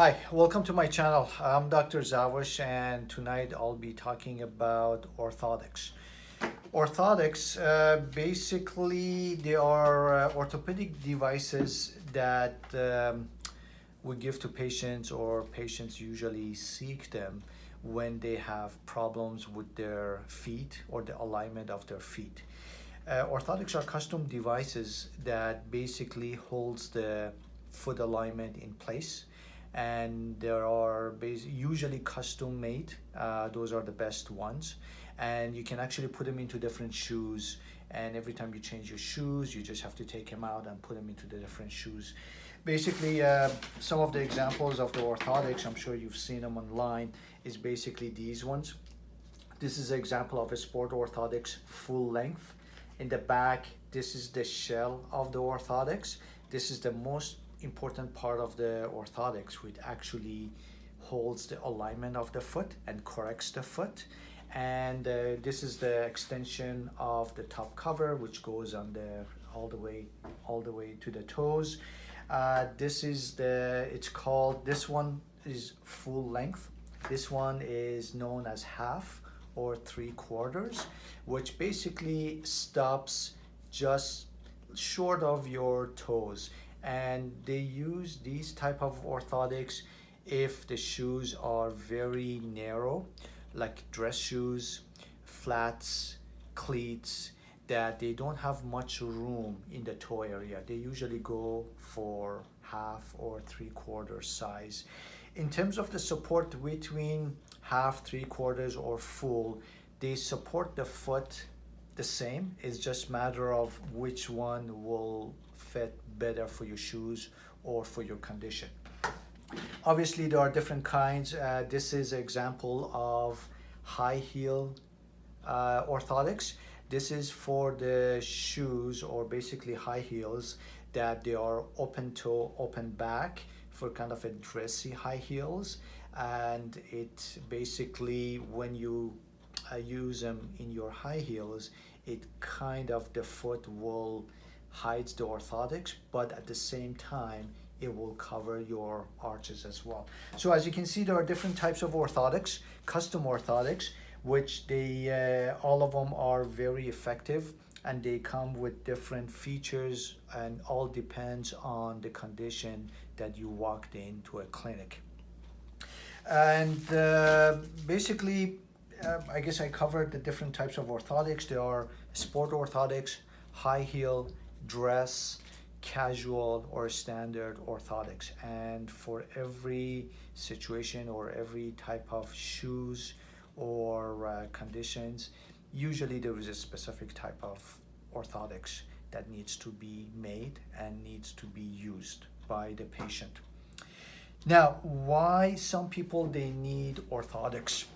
Hi, welcome to my channel. I'm Dr. Zawish, and tonight I'll be talking about orthotics. Orthotics, basically, they are orthopedic devices that we give to patients, or patients usually seek them when they have problems with their feet or the alignment of their feet. Orthotics are custom devices that basically holds the foot alignment in place, and there are usually custom made. Those are the best ones, and you can actually put them into different shoes, and every time you change your shoes you just have to take them out and put them into the different shoes. Basically, some of the examples of the orthotics, I'm sure you've seen them online, is basically these ones. This is an example of a sport orthotics full length. In the back, this is the shell of the orthotics. This is the most important part of the orthotics, which actually holds the alignment of the foot and corrects the foot. And this is the extension of the top cover, which goes on the all the way to the toes. This is this one is full length. This one is known as half or 3/4, which basically stops just short of your toes. And they use these type of orthotics if the shoes are very narrow, like dress shoes, flats, cleats, that they don't have much room in the toe area. They usually go for half or 3/4 size. In terms of the support between half, 3/4, or full, they support the foot the same. It's just matter of which one will fit better for your shoes or for your condition. Obviously, there are different kinds. This is an example of high heel orthotics. This is for the shoes, or basically high heels, that they are open toe, open back, for kind of a dressy high heels. And it basically, when you use them in your high heels, it kind of, the foot will hides the orthotics, but at the same time it will cover your arches as well. So as you can see, there are different types of orthotics, custom orthotics, which they all of them are very effective, and they come with different features, and all depends on the condition that you walked into a clinic. And basically, I guess I covered the different types of orthotics. There are sport orthotics, high heel, dress, casual, or standard orthotics. And for every situation or every type of shoes or conditions, usually there is a specific type of orthotics that needs to be made and needs to be used by the patient. Now, why some people they need orthotics?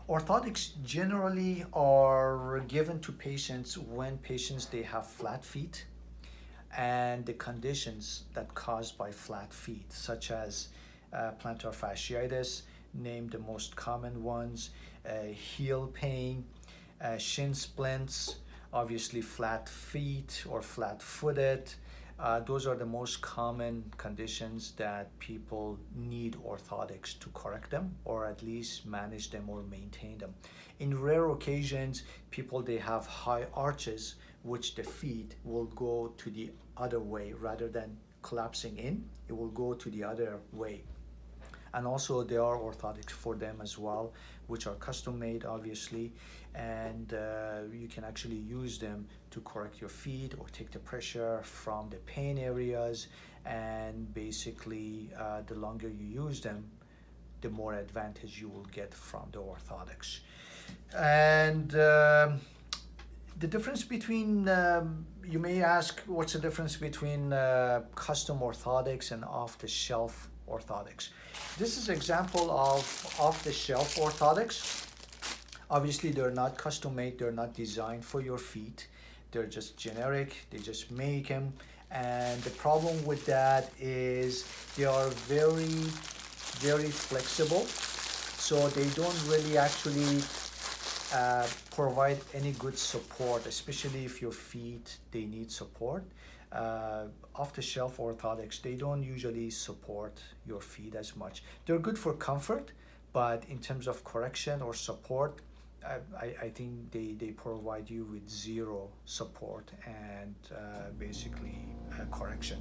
Orthotics generally are given to patients when patients they have flat feet, and the conditions that caused by flat feet, such as plantar fasciitis, name the most common ones, heel pain, shin splints, obviously flat feet or flat-footed. Those are the most common conditions that people need orthotics to correct them, or at least manage them or maintain them. In rare occasions, people they have high arches, which the feet will go to the other way rather than collapsing in. It will go to the other way. And also there are orthotics for them as well, which are custom made obviously, and you can actually use them to correct your feet or take the pressure from the pain areas. And basically the longer you use them, the more advantage you will get from the orthotics. And the difference between, you may ask, what's the difference between custom orthotics and off-the-shelf orthotics? This is an example of off-the-shelf orthotics. Obviously, they're not custom made, they're not designed for your feet. They're just generic, they just make them. And the problem with that is they are very, very flexible. So they don't really actually provide any good support, especially if your feet they need support. off-the-shelf orthotics, they don't usually support your feet as much. They're good for comfort, but in terms of correction or support, I think they provide you with zero support and basically correction.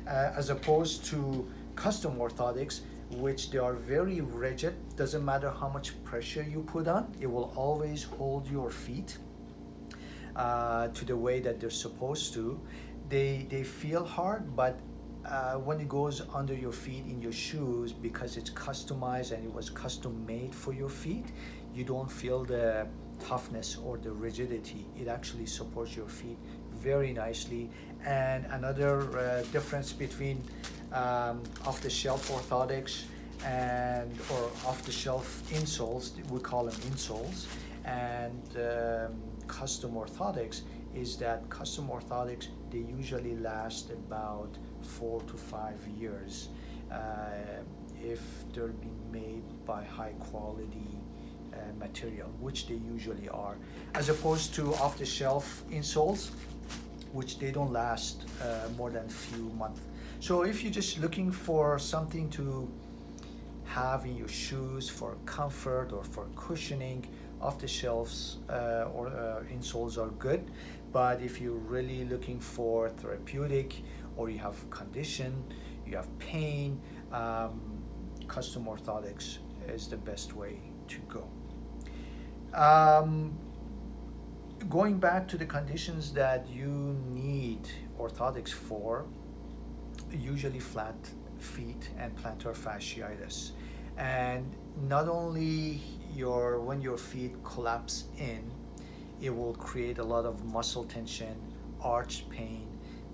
As opposed to custom orthotics, which they are very rigid. Doesn't matter how much pressure you put on, it will always hold your feet to the way that they're supposed to. They feel hard, but when it goes under your feet in your shoes, because it's customized and it was custom made for your feet, you don't feel the toughness or the rigidity. It actually supports your feet very nicely. And another difference between off-the-shelf orthotics and or off-the-shelf insoles, we call them insoles, and custom orthotics is that custom orthotics, they usually last about 4 to 5 years if they're being made by high quality material, which they usually are, as opposed to off-the-shelf insoles, which they don't last more than a few months. So if you're just looking for something to have in your shoes for comfort or for cushioning, off-the-shelves or insoles are good. But if you're really looking for therapeutic, or you have condition, you have pain, custom orthotics is the best way to go. Going back to the conditions that you need orthotics for, usually flat feet and plantar fasciitis. And not only when your feet collapse in, it will create a lot of muscle tension, arch pain,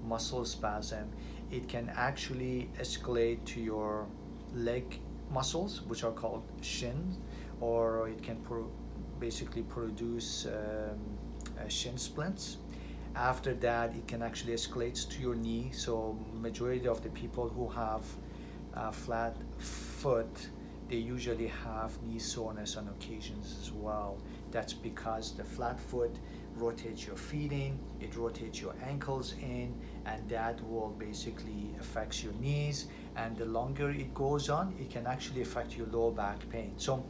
muscle spasm. It can actually escalate to your leg muscles, which are called shins, or it can basically produce shin splints. After that, it can actually escalate to your knee. So majority of the people who have flat foot, they usually have knee soreness on occasions as well. That's because the flat foot rotates your feet in, it rotates your ankles in, and that will basically affect your knees. And the longer it goes on, it can actually affect your lower back pain. So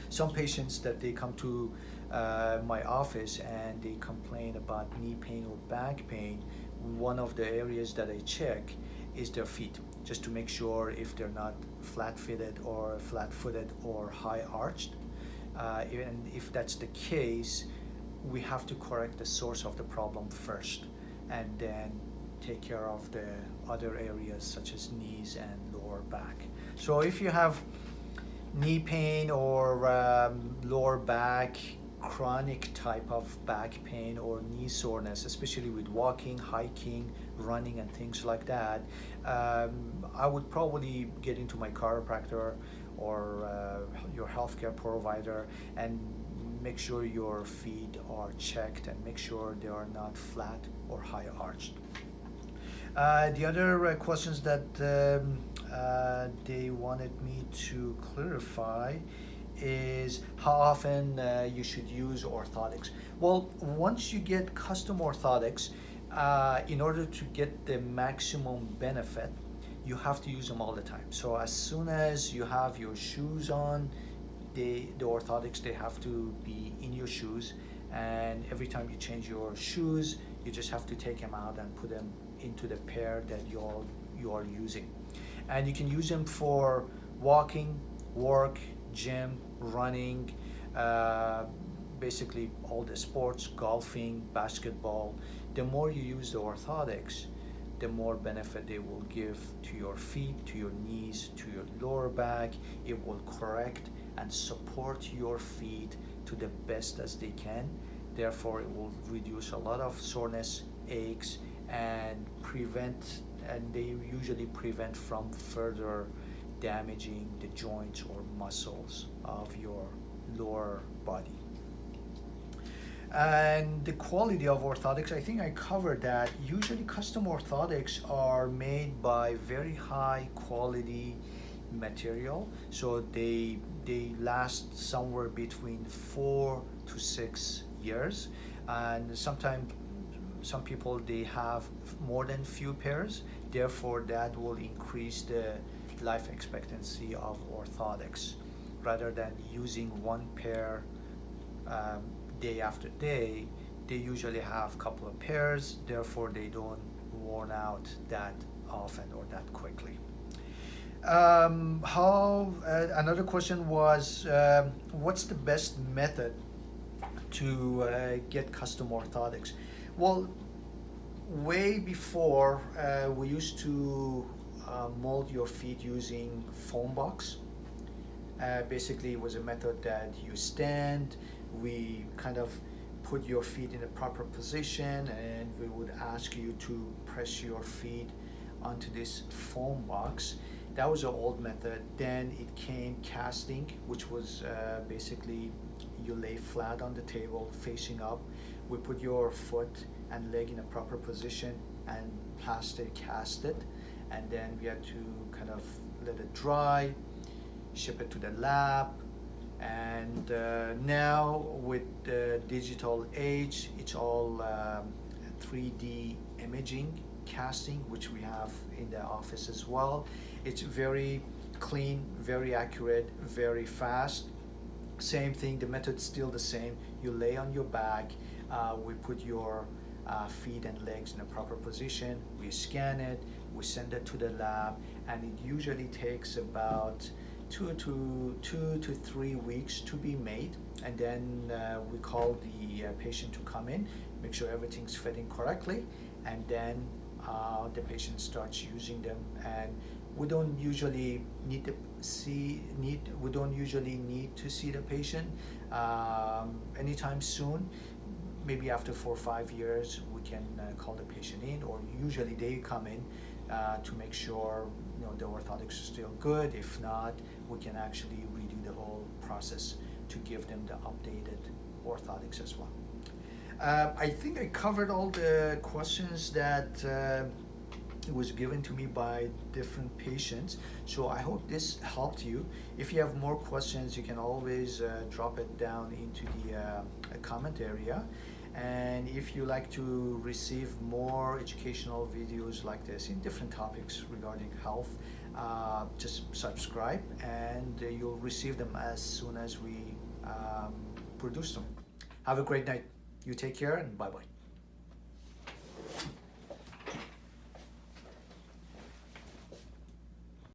some patients that they come to my office and they complain about knee pain or back pain, one of the areas that I check is their feet, just to make sure if they're not flat-footed or high-arched. And if that's the case, we have to correct the source of the problem first, and then take care of the other areas such as knees and lower back. So if you have knee pain or lower back, chronic type of back pain or knee soreness, especially with walking, hiking, running and things like that, I would probably get into my chiropractor or your healthcare provider and make sure your feet are checked and make sure they are not flat or high arched. The other questions that they wanted me to clarify is how often you should use orthotics. Well, once you get custom orthotics, in order to get the maximum benefit, you have to use them all the time. So as soon as you have your shoes on, the orthotics, they have to be in your shoes, and every time you change your shoes, you just have to take them out and put them into the pair that you are using. And you can use them for walking, work, gym, running, basically all the sports, golfing, basketball. The more you use the orthotics, the more benefit they will give to your feet, to your knees, to your lower back. It will correct and support your feet to the best as they can. Therefore, it will reduce a lot of soreness, aches, and they usually prevent from further damaging the joints or muscles of your lower body. And the quality of orthotics, I think I covered that. Usually custom orthotics are made by very high quality material, so they last somewhere between 4 to 6 years, and sometimes some people they have more than few pairs, therefore that will increase the life expectancy of orthotics rather than using one pair um, day after day. They usually have a couple of pairs, therefore they don't worn out that often or that quickly. Another question was, what's the best method to get custom orthotics? Well, way before we used to mold your feet using foam box. Basically, it was a method that you stand, we kind of put your feet in a proper position, and we would ask you to press your feet onto this foam box. That was an old method. Then it came casting, which was basically you lay flat on the table facing up. We put your foot and leg in a proper position and plaster cast it, and then we had to kind of let it dry, ship it to the lab. And now with the digital age, it's all 3D imaging casting, which we have in the office as well. It's very clean, very accurate, very fast. Same thing, the method's still the same. You lay on your back, we put your feet and legs in a proper position, we scan it, we send it to the lab, and it usually takes about 2 to 3 weeks to be made. And then we call the patient to come in, make sure everything's fitting correctly, and then the patient starts using them. And we don't usually need to see the patient anytime soon. Maybe after 4 or 5 years, we can call the patient in, or usually they come in to make sure the orthotics are still good. If not, we can actually redo the whole process to give them the updated orthotics as well. I think I covered all the questions that it was given to me by different patients. So I hope this helped you. If you have more questions, you can always drop it down into the comment area. And if you like to receive more educational videos like this in different topics regarding health, just subscribe, and you'll receive them as soon as we produce them. Have a great night. You take care, and bye-bye.